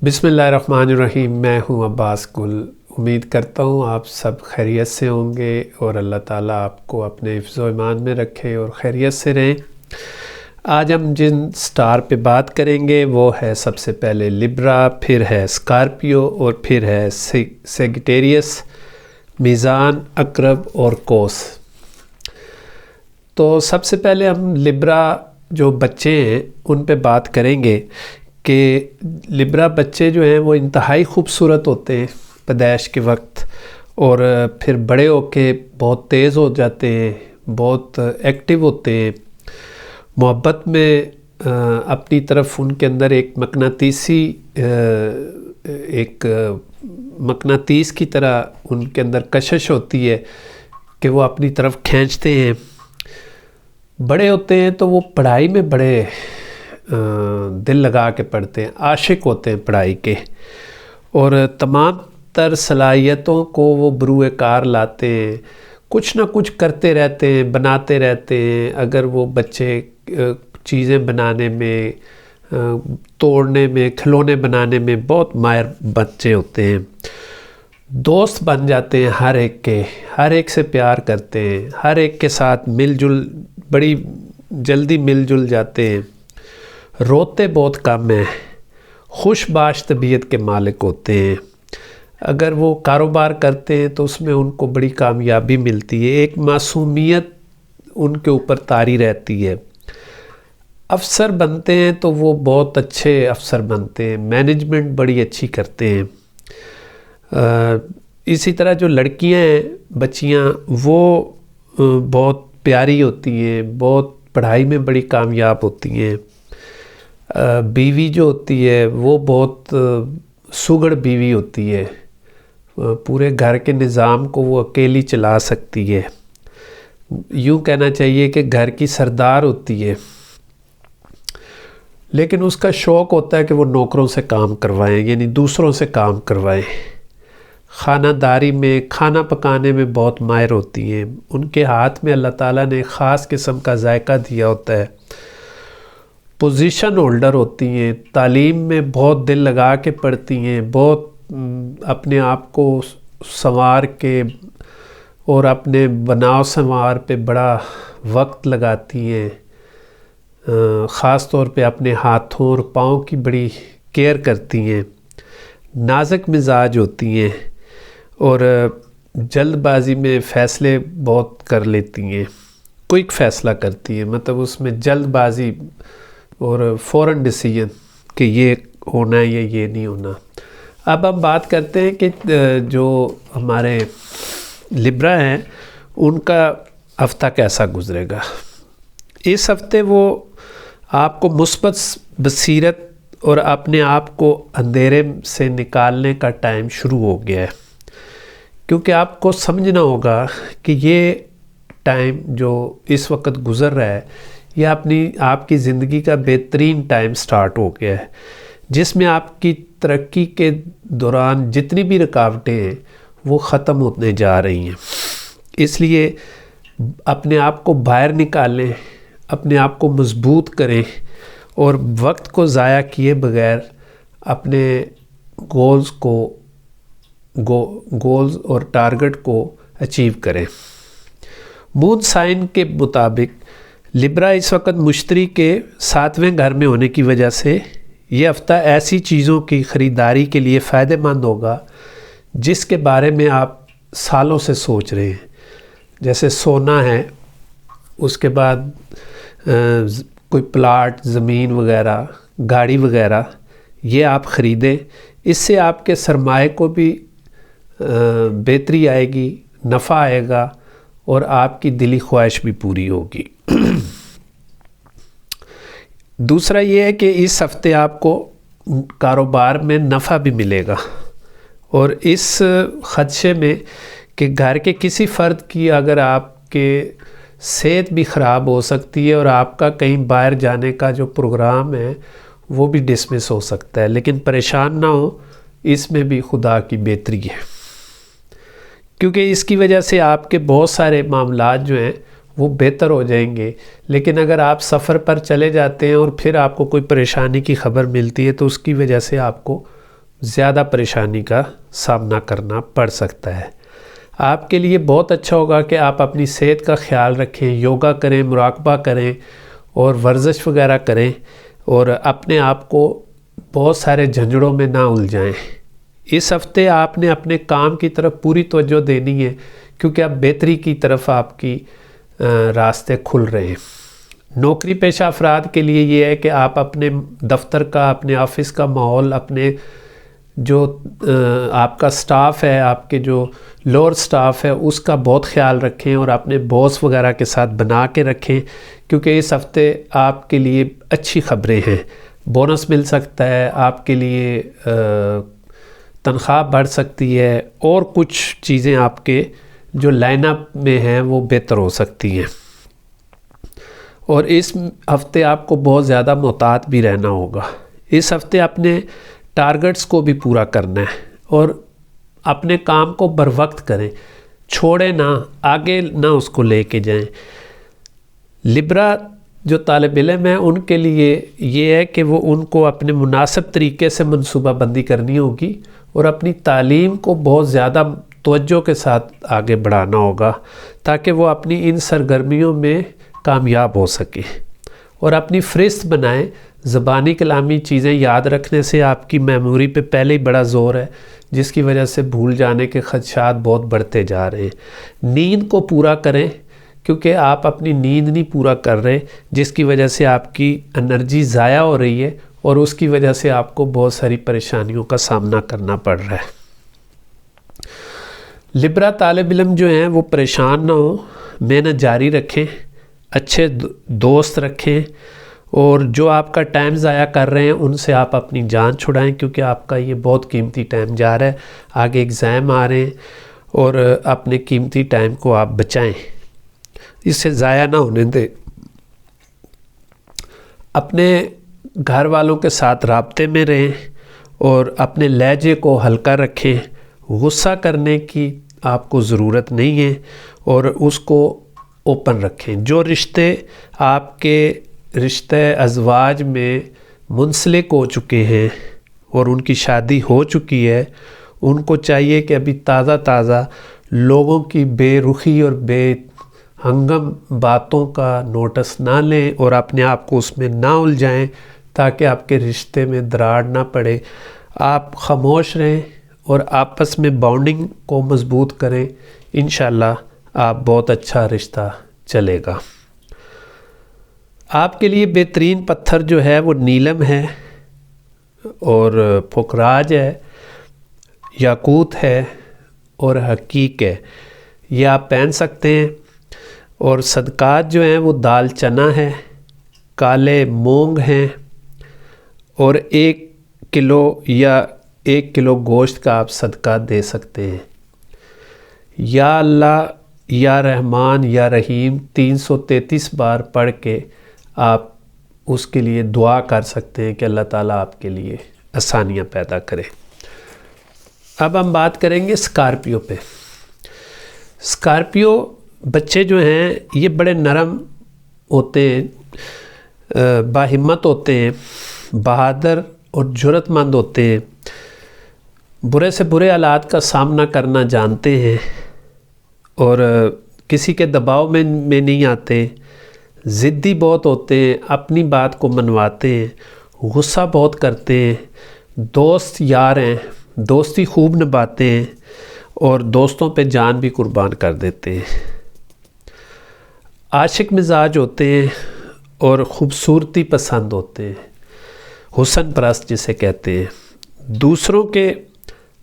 بسم اللہ الرحمن الرحیم۔ میں ہوں عباس گل۔ امید کرتا ہوں آپ سب خیریت سے ہوں گے اور اللہ تعالیٰ آپ کو اپنے حفظ و ایمان میں رکھے اور خیریت سے رہیں۔ آج ہم جن سٹار پہ بات کریں گے وہ ہے سب سے پہلے لبرا، پھر ہے اسکارپیو اور پھر ہے سیگیٹیریس، میزان، عقرب اور قوس۔ تو سب سے پہلے ہم لبرا جو بچے ہیں ان پہ بات کریں گے کہ لبرا بچے جو ہیں وہ انتہائی خوبصورت ہوتے ہیں پیدائش کے وقت، اور پھر بڑے ہو کے بہت تیز ہو جاتے ہیں، بہت ایکٹیو ہوتے ہیں، محبت میں اپنی طرف ان کے اندر ایک مقناطیس کی طرح ان کے اندر کشش ہوتی ہے کہ وہ اپنی طرف کھینچتے ہیں۔ بڑے ہوتے ہیں تو وہ پڑھائی میں بڑے دل لگا کے پڑھتے ہیں، عاشق ہوتے ہیں پڑھائی کے، اور تمام تر صلاحیتوں کو وہ بروئے کار لاتے ہیں، کچھ نہ کچھ کرتے رہتے ہیں، بناتے رہتے ہیں۔ اگر وہ بچے چیزیں بنانے میں، توڑنے میں، کھلونے بنانے میں بہت ماہر بچے ہوتے ہیں۔ دوست بن جاتے ہیں ہر ایک سے پیار کرتے ہیں، ہر ایک کے ساتھ بڑی جلدی مل جل جاتے ہیں، روتے بہت کم ہیں، خوش باش طبیعت کے مالک ہوتے ہیں۔ اگر وہ کاروبار کرتے ہیں تو اس میں ان کو بڑی کامیابی ملتی ہے، ایک معصومیت ان کے اوپر طاری رہتی ہے۔ افسر بنتے ہیں تو وہ بہت اچھے افسر بنتے ہیں، مینجمنٹ بڑی اچھی کرتے ہیں۔ اسی طرح جو لڑکیاں ہیں، بچیاں، وہ بہت پیاری ہوتی ہیں، بہت پڑھائی میں بڑی کامیاب ہوتی ہیں۔ بیوی جو ہوتی ہے وہ بہت سگڑ بیوی ہوتی ہے، پورے گھر کے نظام کو وہ اکیلی چلا سکتی ہے، یوں کہنا چاہیے کہ گھر کی سردار ہوتی ہے، لیکن اس کا شوق ہوتا ہے کہ وہ نوکروں سے کام کروائیں، یعنی دوسروں سے کام کروائیں۔ خانہ داری میں، کھانا پکانے میں بہت ماہر ہوتی ہیں، ان کے ہاتھ میں اللہ تعالیٰ نے خاص قسم کا ذائقہ دیا ہوتا ہے۔ پوزیشن ہولڈر ہوتی ہیں، تعلیم میں بہت دل لگا کے پڑھتی ہیں، بہت اپنے آپ کو سنوار کے اور اپنے بناؤ سنوار پہ بڑا وقت لگاتی ہیں، خاص طور پہ اپنے ہاتھوں اور پاؤں کی بڑی کیئر کرتی ہیں، نازک مزاج ہوتی ہیں اور جلد بازی میں فیصلے بہت کر لیتی ہیں، کوئک فیصلہ کرتی ہیں، مطلب اس میں جلد بازی اور فوراً ڈیسیجن کہ یہ ہونا ہے یا یہ نہیں ہونا۔ اب ہم بات کرتے ہیں کہ جو ہمارے لبرا ہیں ان کا ہفتہ کیسا گزرے گا۔ اس ہفتے وہ آپ کو مثبت بصیرت اور اپنے آپ کو اندھیرے سے نکالنے کا ٹائم شروع ہو گیا ہے، کیونکہ آپ کو سمجھنا ہوگا کہ یہ ٹائم جو اس وقت گزر رہا ہے یہ آپ کی زندگی کا بہترین ٹائم سٹارٹ ہو گیا ہے، جس میں آپ کی ترقی کے دوران جتنی بھی رکاوٹیں ہیں وہ ختم ہونے جا رہی ہیں۔ اس لیے اپنے آپ کو باہر نکالیں، اپنے آپ کو مضبوط کریں اور وقت کو ضائع کیے بغیر اپنے گولز اور ٹارگٹ کو اچیو کریں۔ مون سائن کے مطابق لبرا اس وقت مشتری کے 7ویں گھر میں ہونے کی وجہ سے یہ ہفتہ ایسی چیزوں کی خریداری کے لیے فائدہ مند ہوگا جس کے بارے میں آپ سالوں سے سوچ رہے ہیں، جیسے سونا ہے، اس کے بعد کوئی پلاٹ، زمین وغیرہ، گاڑی وغیرہ، یہ آپ خریدیں۔ اس سے آپ کے سرمایہ کو بھی بہتری آئے گی، نفع آئے گا اور آپ کی دلی خواہش بھی پوری ہوگی۔ دوسرا یہ ہے کہ اس ہفتے آپ کو کاروبار میں نفع بھی ملے گا، اور اس خدشے میں کہ گھر کے کسی فرد کی اگر آپ کے صحت بھی خراب ہو سکتی ہے اور آپ کا کہیں باہر جانے کا جو پروگرام ہے وہ بھی ڈسمس ہو سکتا ہے، لیکن پریشان نہ ہو، اس میں بھی خدا کی بہتری ہے، کیونکہ اس کی وجہ سے آپ کے بہت سارے معاملات جو ہیں وہ بہتر ہو جائیں گے۔ لیکن اگر آپ سفر پر چلے جاتے ہیں اور پھر آپ کو کوئی پریشانی کی خبر ملتی ہے تو اس کی وجہ سے آپ کو زیادہ پریشانی کا سامنا کرنا پڑ سکتا ہے۔ آپ کے لیے بہت اچھا ہوگا کہ آپ اپنی صحت کا خیال رکھیں، یوگا کریں، مراقبہ کریں اور ورزش وغیرہ کریں، اور اپنے آپ کو بہت سارے جھنجھڑوں میں نہ الجھائیں۔ اس ہفتے آپ نے اپنے کام کی طرف پوری توجہ دینی ہے، کیونکہ اب بہتری کی طرف آپ کی راستے کھل رہے ہیں۔ نوکری پیشہ افراد کے لیے یہ ہے کہ آپ اپنے دفتر کا، اپنے آفس کا ماحول، اپنے جو آپ کا سٹاف ہے، آپ کے جو لوور سٹاف ہے، اس کا بہت خیال رکھیں اور اپنے باس وغیرہ کے ساتھ بنا کے رکھیں، کیونکہ اس ہفتے آپ کے لیے اچھی خبریں ہیں۔ بونس مل سکتا ہے، آپ کے لیے تنخواہ بڑھ سکتی ہے، اور کچھ چیزیں آپ کے جو لائن اپ میں ہیں وہ بہتر ہو سکتی ہیں۔ اور اس ہفتے آپ کو بہت زیادہ محتاط بھی رہنا ہوگا۔ اس ہفتے اپنے ٹارگٹس کو بھی پورا کرنا ہے اور اپنے کام کو بر وقت کریں، چھوڑیں نہ، آگے نہ اس کو لے کے جائیں۔ لبرا جو طالب علم ہیں ان کے لیے یہ ہے کہ وہ ان کو اپنے مناسب طریقے سے منصوبہ بندی کرنی ہوگی اور اپنی تعلیم کو بہت زیادہ توجہ کے ساتھ آگے بڑھانا ہوگا، تاکہ وہ اپنی ان سرگرمیوں میں کامیاب ہو سکیں اور اپنی فہرست بنائیں۔ زبانی کلامی چیزیں یاد رکھنے سے آپ کی میموری پہ پہلے ہی بڑا زور ہے، جس کی وجہ سے بھول جانے کے خدشات بہت بڑھتے جا رہے ہیں۔ نیند کو پورا کریں، کیونکہ آپ اپنی نیند نہیں پورا کر رہے، جس کی وجہ سے آپ کی انرجی ضائع ہو رہی ہے اور اس کی وجہ سے آپ کو بہت ساری پریشانیوں کا سامنا کرنا پڑ رہا ہے۔ لبرا طالب علم جو ہیں وہ پریشان نہ ہوں، محنت جاری رکھیں، اچھے دوست رکھیں، اور جو آپ کا ٹائم ضائع کر رہے ہیں ان سے آپ اپنی جان چھڑائیں، کیونکہ آپ کا یہ بہت قیمتی ٹائم جا رہا ہے، آگے ایگزام آ رہے ہیں، اور اپنے قیمتی ٹائم کو آپ بچائیں، اس سے ضائع نہ ہونے دیں۔ اپنے گھر والوں کے ساتھ رابطے میں رہیں اور اپنے لہجے کو ہلکا رکھیں، غصہ کرنے کی آپ کو ضرورت نہیں ہے، اور اس کو اوپن رکھیں۔ جو رشتے آپ کے رشتے ازواج میں منسلک ہو چکے ہیں اور ان کی شادی ہو چکی ہے، ان کو چاہیے کہ ابھی تازہ لوگوں کی بے رخی اور بے ہنگم باتوں کا نوٹس نہ لیں اور اپنے آپ کو اس میں نہ الجھائیں، تاکہ آپ کے رشتے میں دراڑ نہ پڑے۔ آپ خاموش رہیں اور آپس میں بانڈنگ کو مضبوط کریں، انشاءاللہ آپ بہت اچھا رشتہ چلے گا۔ آپ کے لیے بہترین پتھر جو ہے وہ نیلم ہے اور پھکراج ہے، یاقوت ہے اور حقیق ہے، یہ آپ پہن سکتے ہیں۔ اور صدقات جو ہیں وہ دال چنا ہے، کالے مونگ ہیں، اور 1 کلو یا 1 کلو گوشت کا آپ صدقہ دے سکتے ہیں۔ یا اللہ یا رحمان یا رحیم 333 بار پڑھ کے آپ اس کے لیے دعا کر سکتے ہیں کہ اللہ تعالیٰ آپ کے لیے آسانیاں پیدا کرے۔ اب ہم بات کریں گے اسکارپیو پہ۔ اسکارپیو بچے جو ہیں یہ بڑے نرم ہوتے ہیں، باہمت ہوتے ہیں، بہادر اور جرأت مند ہوتے ہیں، برے سے برے حالات کا سامنا کرنا جانتے ہیں، اور کسی کے دباؤ میں نہیں آتے، ضدی بہت ہوتے ہیں، اپنی بات کو منواتے ہیں، غصہ بہت کرتے ہیں، دوست یار ہیں، دوستی خوب نبھاتے ہیں، اور دوستوں پہ جان بھی قربان کر دیتے ہیں۔ عاشق مزاج ہوتے ہیں اور خوبصورتی پسند ہوتے ہیں، حسن پرست جسے کہتے ہیں، دوسروں کے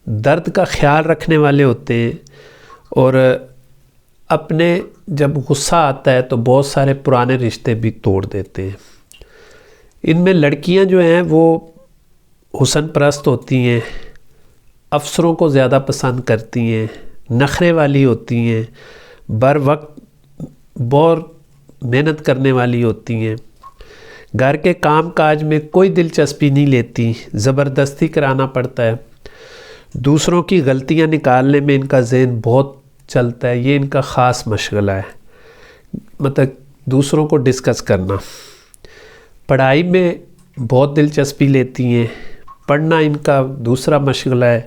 درد کا خیال رکھنے والے ہوتے ہیں، اور اپنے جب غصہ آتا ہے تو بہت سارے پرانے رشتے بھی توڑ دیتے ہیں۔ ان میں لڑکیاں جو ہیں وہ حسن پرست ہوتی ہیں، افسروں کو زیادہ پسند کرتی ہیں، نخرے والی ہوتی ہیں، بر وقت بہت محنت کرنے والی ہوتی ہیں، گھر کے کام کاج میں کوئی دلچسپی نہیں لیتی، زبردستی کرانا پڑتا ہے، دوسروں کی غلطیاں نکالنے میں ان کا ذہن بہت چلتا ہے، یہ ان کا خاص مشغلہ ہے، مطلب دوسروں کو ڈسکس کرنا۔ پڑھائی میں بہت دلچسپی لیتی ہیں، پڑھنا ان کا دوسرا مشغلہ ہے،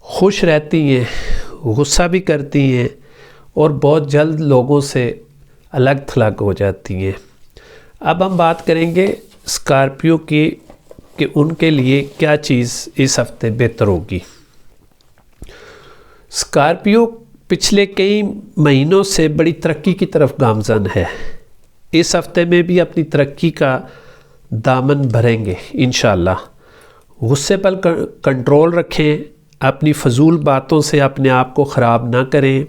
خوش رہتی ہیں، غصہ بھی کرتی ہیں اور بہت جلد لوگوں سے الگ تھلگ ہو جاتی ہیں۔ اب ہم بات کریں گے اسکارپیو کی کہ ان کے لیے کیا چیز اس ہفتے بہتر ہوگی۔ اسکارپیو پچھلے کئی مہینوں سے بڑی ترقی کی طرف گامزن ہے، اس ہفتے میں بھی اپنی ترقی کا دامن بھریں گے انشاءاللہ۔ غصے پر کنٹرول رکھیں، اپنی فضول باتوں سے اپنے آپ کو خراب نہ کریں،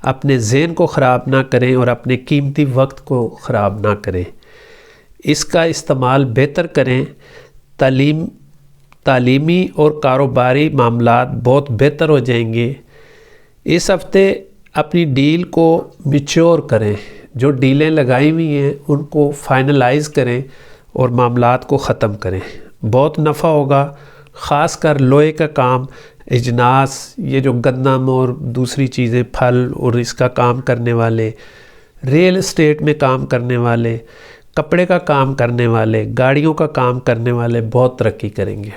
اپنے ذہن کو خراب نہ کریں اور اپنے قیمتی وقت کو خراب نہ کریں۔ اس کا استعمال بہتر کریں، تعلیمی اور کاروباری معاملات بہت بہتر ہو جائیں گے۔ اس ہفتے اپنی ڈیل کو میچور کریں، جو ڈیلیں لگائی ہوئی ہیں ان کو فائنلائز کریں اور معاملات کو ختم کریں، بہت نفع ہوگا۔ خاص کر لوہے کا کام، اجناس، یہ جو گندم اور دوسری چیزیں، پھل اور اس کا کام کرنے والے، ریل اسٹیٹ میں کام کرنے والے، کپڑے کا کام کرنے والے، گاڑیوں کا کام کرنے والے بہت ترقی کریں گے۔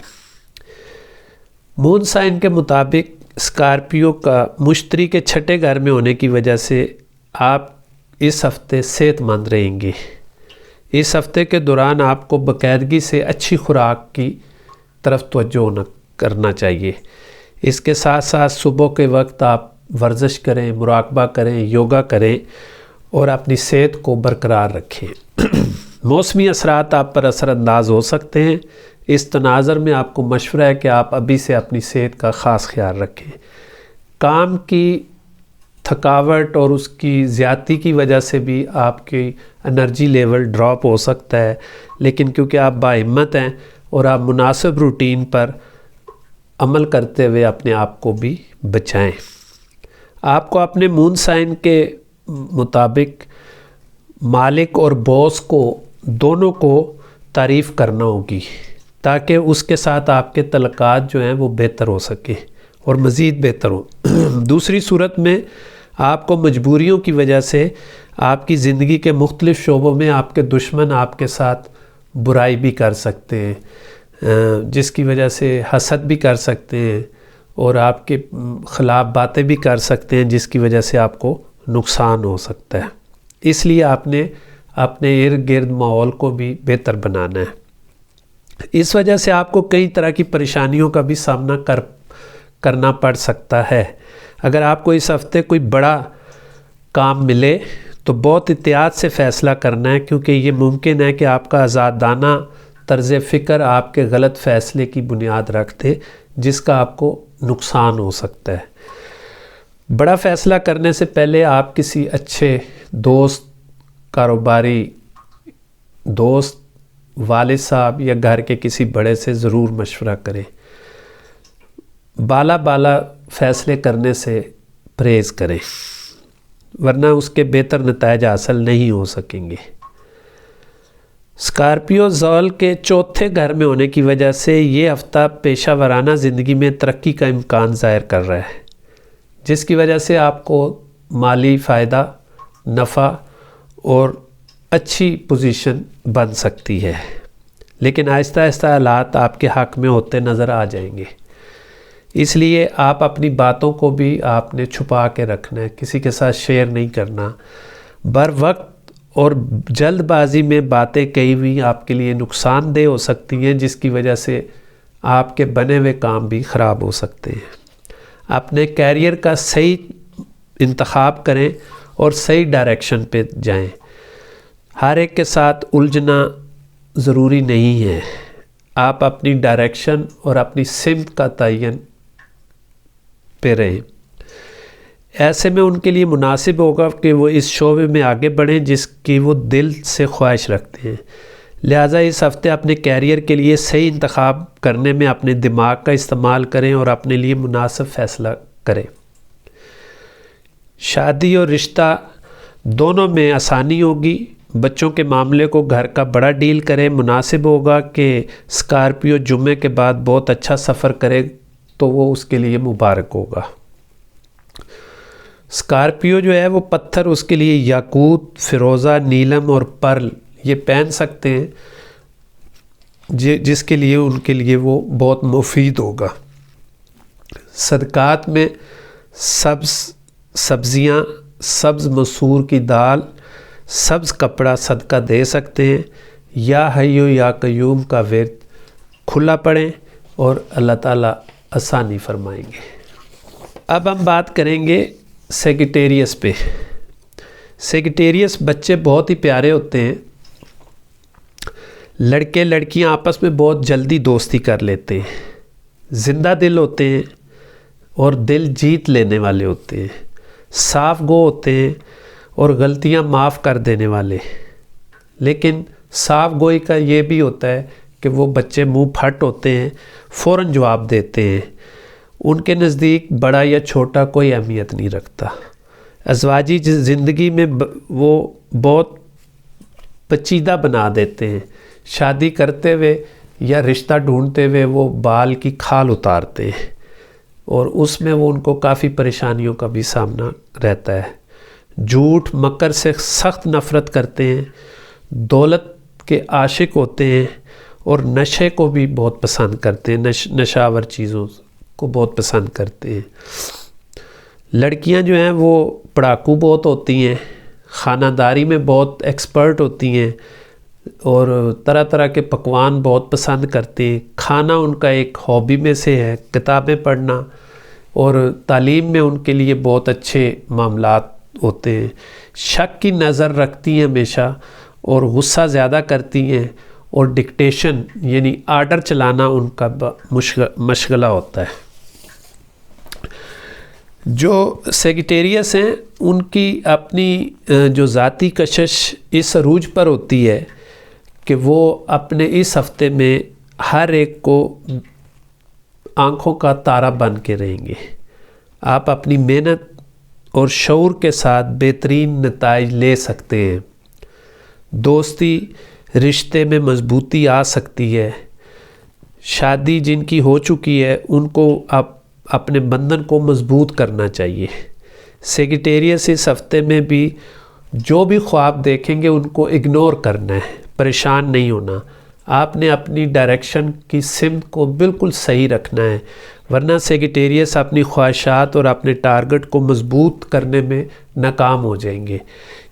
مون سائن کے مطابق اسکارپیو کا مشتری کے چھٹے گھر میں ہونے کی وجہ سے آپ اس ہفتے صحت مند رہیں گے۔ اس ہفتے کے دوران آپ کو باقاعدگی سے اچھی خوراک کی طرف توجہ کرنا چاہیے۔ اس کے ساتھ ساتھ صبح کے وقت آپ ورزش کریں، مراقبہ کریں، یوگا کریں اور اپنی صحت کو برقرار رکھیں۔ موسمی اثرات آپ پر اثر انداز ہو سکتے ہیں، اس تناظر میں آپ کو مشورہ ہے کہ آپ ابھی سے اپنی صحت کا خاص خیال رکھیں۔ کام کی تھکاوٹ اور اس کی زیادتی کی وجہ سے بھی آپ کی انرجی لیول ڈراپ ہو سکتا ہے، لیکن کیونکہ آپ باہمت ہیں اور آپ مناسب روٹین پر عمل کرتے ہوئے اپنے آپ کو بھی بچائیں۔ آپ کو اپنے مون سائن کے مطابق مالک اور باس کو دونوں کو تعریف کرنا ہوگی تاکہ اس کے ساتھ آپ کے تعلقات جو ہیں وہ بہتر ہو سکیں اور مزید بہتر ہوں۔ دوسری صورت میں آپ کو مجبوریوں کی وجہ سے آپ کی زندگی کے مختلف شعبوں میں آپ کے دشمن آپ کے ساتھ برائی بھی کر سکتے ہیں، جس کی وجہ سے حسد بھی کر سکتے ہیں اور آپ کے خلاف باتیں بھی کر سکتے ہیں، جس کی وجہ سے آپ کو نقصان ہو سکتا ہے۔ اس لیے آپ نے اپنے ارد گرد ماحول کو بھی بہتر بنانا ہے۔ اس وجہ سے آپ کو کئی طرح کی پریشانیوں کا بھی سامنا کرنا پڑ سکتا ہے۔ اگر آپ کو اس ہفتے کوئی بڑا کام ملے تو بہت احتیاط سے فیصلہ کرنا ہے، کیونکہ یہ ممکن ہے کہ آپ کا آزادانہ طرز فکر آپ کے غلط فیصلے کی بنیاد رکھ دے، جس کا آپ کو نقصان ہو سکتا ہے۔ بڑا فیصلہ کرنے سے پہلے آپ کسی اچھے دوست، کاروباری دوست، والد صاحب یا گھر کے کسی بڑے سے ضرور مشورہ کریں۔ بالا فیصلے کرنے سے پرہیز کریں، ورنہ اس کے بہتر نتائج حاصل نہیں ہو سکیں گے۔ اسکارپیو زحل کے چوتھے گھر میں ہونے کی وجہ سے یہ ہفتہ پیشہ ورانہ زندگی میں ترقی کا امکان ظاہر کر رہا ہے، جس کی وجہ سے آپ کو مالی فائدہ، نفع اور اچھی پوزیشن بن سکتی ہے، لیکن آہستہ آہستہ حالات آپ کے حق میں ہوتے نظر آ جائیں گے۔ اس لیے آپ اپنی باتوں کو بھی آپ نے چھپا کے رکھنا ہے، کسی کے ساتھ شیئر نہیں کرنا۔ بر وقت اور جلد بازی میں باتیں کہی ہوئی آپ کے لیے نقصان دہ ہو سکتی ہیں، جس کی وجہ سے آپ کے بنے ہوئے کام بھی خراب ہو سکتے ہیں۔ اپنے کیریئر کا صحیح انتخاب کریں اور صحیح ڈائریکشن پہ جائیں۔ ہر ایک کے ساتھ الجھنا ضروری نہیں ہے، آپ اپنی ڈائریکشن اور اپنی سمت کا تعین پہ رہیں۔ ایسے میں ان کے لیے مناسب ہوگا کہ وہ اس شعبے میں آگے بڑھیں جس کی وہ دل سے خواہش رکھتے ہیں۔ لہٰذا اس ہفتے اپنے کیریئر کے لیے صحیح انتخاب کرنے میں اپنے دماغ کا استعمال کریں اور اپنے لیے مناسب فیصلہ کریں۔ شادی اور رشتہ دونوں میں آسانی ہوگی۔ بچوں کے معاملے کو گھر کا بڑا ڈیل کریں۔ مناسب ہوگا کہ اسکارپیو جمعے کے بعد بہت اچھا سفر کرے تو وہ اس کے لیے مبارک ہوگا۔ اسکارپیو جو ہے وہ پتھر اس کے لیے یاقوت، فیروزہ، نیلم اور پرل یہ پہن سکتے ہیں۔ جس کے لیے ان کے لیے وہ بہت مفید ہوگا۔ صدقات میں سبزیاں، سبز مسور کی دال، سبز کپڑا صدقہ دے سکتے ہیں، یا حیو یا قیوم کا ورد کھلا پڑھیں اور اللہ تعالیٰ آسانی فرمائیں گے۔ اب ہم بات کریں گے سیگیٹیریس پہ۔ سیگیٹیریس بچے بہت ہی پیارے ہوتے ہیں، لڑکے لڑکیاں آپس میں بہت جلدی دوستی کر لیتے ہیں، زندہ دل ہوتے ہیں اور دل جیت لینے والے ہوتے ہیں، صاف گو ہوتے ہیں اور غلطیاں معاف کر دینے والے۔ لیکن صاف گوئی کا یہ بھی ہوتا ہے کہ وہ بچے منہ پھٹ ہوتے ہیں، فوراً جواب دیتے ہیں، ان کے نزدیک بڑا یا چھوٹا کوئی اہمیت نہیں رکھتا۔ ازواجی زندگی میں وہ بہت پیچیدہ بنا دیتے ہیں، شادی کرتے ہوئے یا رشتہ ڈھونڈتے ہوئے وہ بال کی کھال اتارتے ہیں اور اس میں وہ ان کو کافی پریشانیوں کا بھی سامنا رہتا ہے۔ جھوٹ مکر سے سخت نفرت کرتے ہیں، دولت کے عاشق ہوتے ہیں اور نشے کو بھی بہت پسند کرتے ہیں، نشاور چیزوں کو بہت پسند کرتے ہیں۔ لڑکیاں جو ہیں وہ پڑھاکو بہت ہوتی ہیں، خانہ داری میں بہت ایکسپرٹ ہوتی ہیں اور طرح طرح کے پکوان بہت پسند کرتے ہیں۔ کھانا ان کا ایک ہابی میں سے ہے، کتابیں پڑھنا، اور تعلیم میں ان کے لیے بہت اچھے معاملات ہوتے ہیں۔ شک کی نظر رکھتی ہیں ہمیشہ اور غصہ زیادہ کرتی ہیں، اور ڈکٹیشن یعنی آرڈر چلانا ان کا مشغلہ ہوتا ہے۔ جو سیگیٹیریس ہیں ان کی اپنی جو ذاتی کشش اس عروج پر ہوتی ہے کہ وہ اپنے اس ہفتے میں ہر ایک کو آنکھوں کا تارا بن کے رہیں گے۔ آپ اپنی محنت اور شعور کے ساتھ بہترین نتائج لے سکتے ہیں۔ دوستی رشتے میں مضبوطی آ سکتی ہے۔ شادی جن کی ہو چکی ہے ان کو اپنے بندھن کو مضبوط کرنا چاہیے۔ سیگیٹیریس اس ہفتے میں بھی جو بھی خواب دیکھیں گے ان کو اگنور کرنا ہے، پریشان نہیں ہونا۔ آپ نے اپنی ڈائریکشن کی سمت کو بالکل صحیح رکھنا ہے، ورنہ سیگیٹیریس اپنی خواہشات اور اپنے ٹارگٹ کو مضبوط کرنے میں ناکام ہو جائیں گے،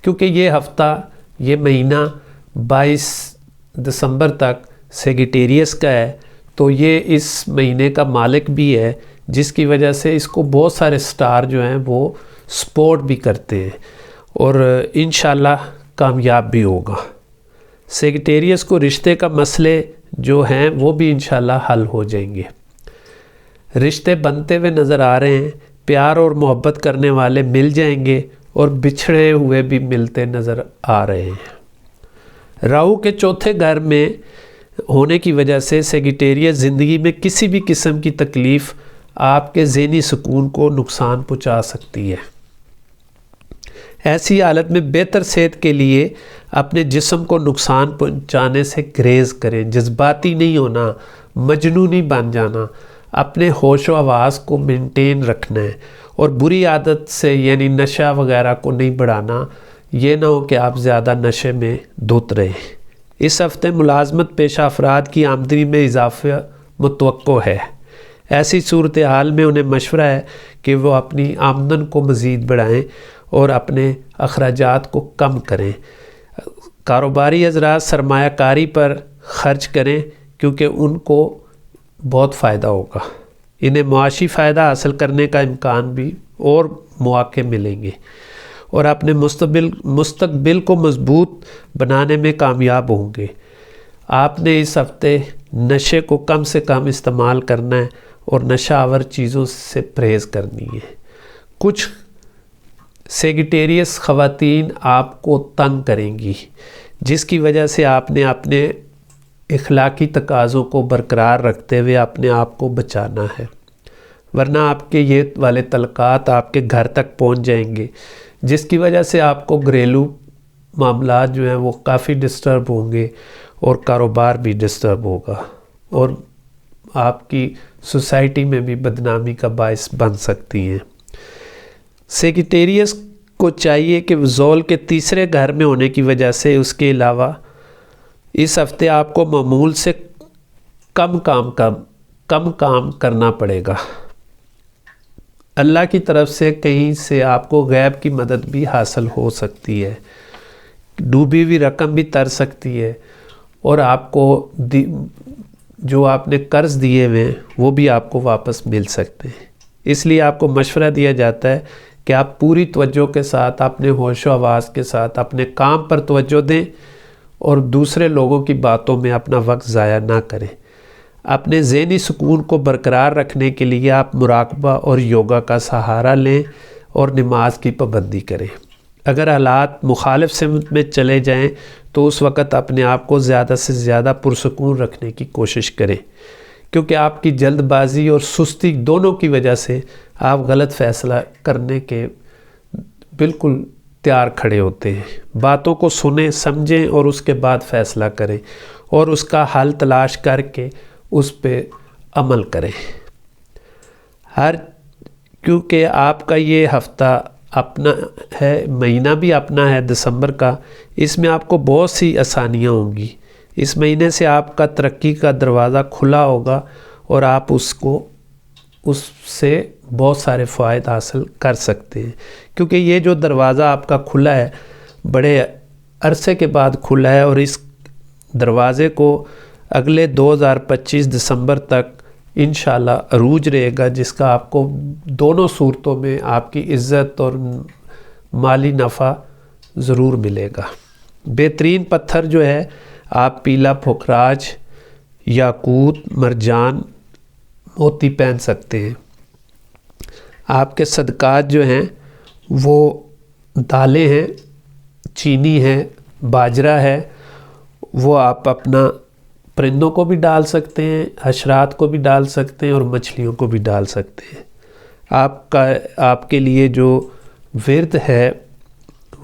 کیونکہ یہ ہفتہ، یہ مہینہ 22 دسمبر تک سیگیٹیریس کا ہے، تو یہ اس مہینے کا مالک بھی ہے، جس کی وجہ سے اس کو بہت سارے سٹار جو ہیں وہ سپورٹ بھی کرتے ہیں اور انشاءاللہ کامیاب بھی ہوگا۔ سیگیٹیریس کو رشتے کا مسئلے جو ہیں وہ بھی انشاءاللہ حل ہو جائیں گے۔ رشتے بنتے ہوئے نظر آ رہے ہیں، پیار اور محبت کرنے والے مل جائیں گے اور بچھڑے ہوئے بھی ملتے نظر آ رہے ہیں۔ راہو کے چوتھے گھر میں ہونے کی وجہ سے سیگیٹیریس زندگی میں کسی بھی قسم کی تکلیف آپ کے ذہنی سکون کو نقصان پہنچا سکتی ہے۔ ایسی حالت میں بہتر صحت کے لیے اپنے جسم کو نقصان پہنچانے سے گریز کریں، جذباتی نہیں ہونا، مجنونی بن جانا، اپنے ہوش و حواس کو مینٹین رکھنا ہے اور بری عادت سے یعنی نشہ وغیرہ کو نہیں بڑھانا، یہ نہ ہو کہ آپ زیادہ نشے میں دھت رہیں۔ اس ہفتے ملازمت پیشہ افراد کی آمدنی میں اضافہ متوقع ہے۔ ایسی صورتحال میں انہیں مشورہ ہے کہ وہ اپنی آمدن کو مزید بڑھائیں اور اپنے اخراجات کو کم کریں۔ کاروباری حضرات سرمایہ کاری پر خرچ کریں کیونکہ ان کو بہت فائدہ ہوگا۔ انہیں معاشی فائدہ حاصل کرنے کا امکان بھی اور مواقع ملیں گے اور اپنے مستقبل کو مضبوط بنانے میں کامیاب ہوں گے۔ آپ نے اس ہفتے نشے کو کم سے کم استعمال کرنا ہے اور نشہ آور چیزوں سے پرہیز کرنی ہے۔ کچھ سیگیٹیریس خواتین آپ کو تنگ کریں گی، جس کی وجہ سے آپ نے اپنے اخلاقی تقاضوں کو برقرار رکھتے ہوئے اپنے آپ کو بچانا ہے، ورنہ آپ کے یہ والے تعلقات آپ کے گھر تک پہنچ جائیں گے، جس کی وجہ سے آپ کو گھریلو معاملات جو ہیں وہ کافی ڈسٹرب ہوں گے اور کاروبار بھی ڈسٹرب ہوگا اور آپ کی سوسائٹی میں بھی بدنامی کا باعث بن سکتی ہیں۔ سیگیٹیریس کو چاہیے کہ زول کے تیسرے گھر میں ہونے کی وجہ سے اس کے علاوہ اس ہفتے آپ کو معمول سے کم کام کرنا پڑے گا۔ اللہ کی طرف سے کہیں سے آپ کو غیب کی مدد بھی حاصل ہو سکتی ہے، ڈوبی ہوئی رقم بھی تر سکتی ہے، اور آپ کو جو آپ نے قرض دیے ہوئے وہ بھی آپ کو واپس مل سکتے ہیں۔ اس لیے آپ کو مشورہ دیا جاتا ہے کہ آپ پوری توجہ کے ساتھ، اپنے ہوش و حواس کے ساتھ اپنے کام پر توجہ دیں اور دوسرے لوگوں کی باتوں میں اپنا وقت ضائع نہ کریں۔ اپنے ذہنی سکون کو برقرار رکھنے کے لیے آپ مراقبہ اور یوگا کا سہارا لیں اور نماز کی پابندی کریں۔ اگر حالات مخالف سمت میں چلے جائیں تو اس وقت اپنے آپ کو زیادہ سے زیادہ پرسکون رکھنے کی کوشش کریں، کیونکہ آپ کی جلد بازی اور سستی دونوں کی وجہ سے آپ غلط فیصلہ کرنے کے بالکل تیار کھڑے ہوتے ہیں۔ باتوں کو سنیں، سمجھیں اور اس کے بعد فیصلہ کریں اور اس کا حل تلاش کر کے اس پہ عمل کریں۔ کیونکہ آپ کا یہ ہفتہ اپنا ہے، مہینہ بھی اپنا ہے دسمبر کا، اس میں آپ کو بہت سی آسانیاں ہوں گی۔ اس مہینے سے آپ کا ترقی کا دروازہ کھلا ہوگا اور آپ اس سے بہت سارے فوائد حاصل کر سکتے ہیں، کیونکہ یہ جو دروازہ آپ کا کھلا ہے بڑے عرصے کے بعد کھلا ہے، اور اس دروازے کو اگلے 2025 دسمبر تک انشاءاللہ عروج رہے گا، جس کا آپ کو دونوں صورتوں میں آپ کی عزت اور مالی نفع ضرور ملے گا۔ بہترین پتھر جو ہے آپ پیلا پھوکراج، یاقوت، مرجان، موتی پہن سکتے ہیں۔ آپ کے صدقات جو ہیں وہ دالیں ہیں، چینی ہے، باجرہ ہے، وہ آپ اپنا پرندوں کو بھی ڈال سکتے ہیں، حشرات کو بھی ڈال سکتے ہیں اور مچھلیوں کو بھی ڈال سکتے ہیں۔ آپ کے لیے جو ورد ہے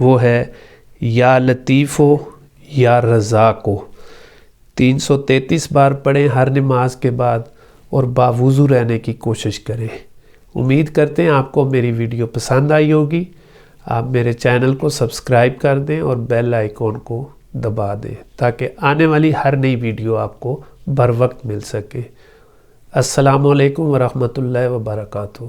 وہ ہے یا لطیف ہو یا رزاق ہو، 333 بار پڑھیں ہر نماز کے بعد اور باوضو رہنے کی کوشش کریں۔ امید کرتے ہیں آپ کو میری ویڈیو پسند آئی ہوگی۔ آپ میرے چینل کو سبسکرائب کر دیں اور بیل آئیکن کو دبا دیں تاکہ آنے والی ہر نئی ویڈیو آپ کو بر وقت مل سکے۔ السلام علیکم ورحمۃ اللہ وبرکاتہ۔